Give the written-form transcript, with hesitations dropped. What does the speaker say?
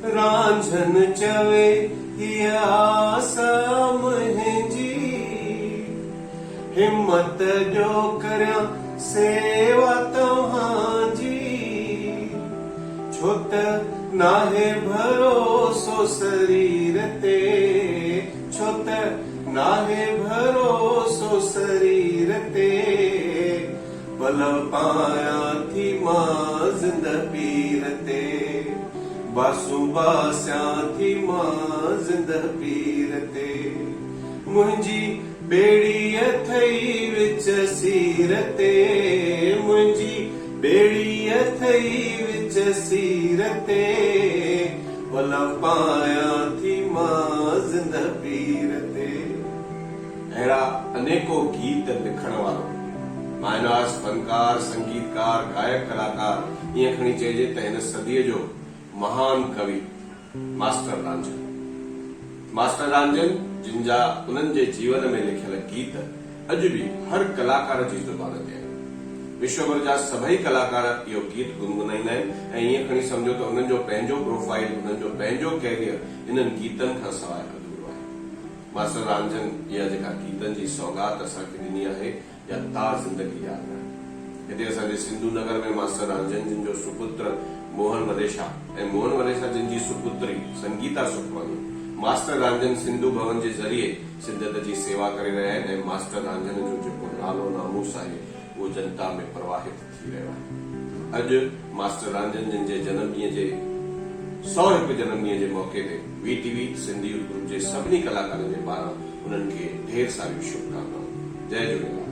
रांझन चवे हिया आसा मुंहिंजी, हिम्मत जो करया सेवा तव्हांजी, छो त नाहे भरोसो शरीर ते, छो त नाहे भरोसो शरीर ते, भल पायां थी मां ज़िंद पीर ते, बासु बास्यां थी मां ज़िंद पीर ते, मुंहिंजी बेड़ी अथई विच सीर ते, मुंहिंजी बेड़ी अथई विच सीर ते, भल पायां थी मां ज़िंद पीर ते। अहिड़ा अनेको गीत लिखण वारो मायनास फनकार, संगीतकार, गायक, कलाकार, ईअं खणी चइजे त हिन सदीअ जो महान कवि मास्टर रांझन। मास्टर रांझन जिन जा उन्हनि जे जीवन में लिखियल गीत अॼु बि हर कलाकार जी ज़ुबान ते आहिनि। विश्व भर जा सभई कलाकार इहो गीत गुनगुनाईंदा आहिनि ऐं ईअं खणी सम्झो त उन्हनि जो पंहिंजो प्रोफाइल, उन्हनि जो पंहिंजो कैरियर इन्हनि गीतनि खां सवाइ अधूरो आहे। मास्टर रांझन इहा जेका गीतनि जी सौगात असांखे ॾिनी आहे, या ता ज़िंदगी याद आहे। हिते असांजे सिंधु नगर में मास्टर रांझन जिन जो सुपुत्र मोहन वलेशा ऐं मोहन वलेशा जिन जी सुपुत्री संगीता सुखवानी मास्टर रांझन सिंधु भवन जे ज़रिए सिंधियत जी सेवा करे रहिया आहिनि ऐं मास्टर रांझन जो जेको नालो नामूस आहे उहो जनता में प्रवाहित थी रहियो आहे। अॼु मास्टर रांझन जिन जे जनमॾींहं जे 101 जनमॾींहं जे मौके ते वीटीवी सिंधी ग्रुप जे सभिनी कलाकारनि जे पारां उन्हनि खे ढेर सारियूं शुभकामनाऊं। जय झूलेलाल।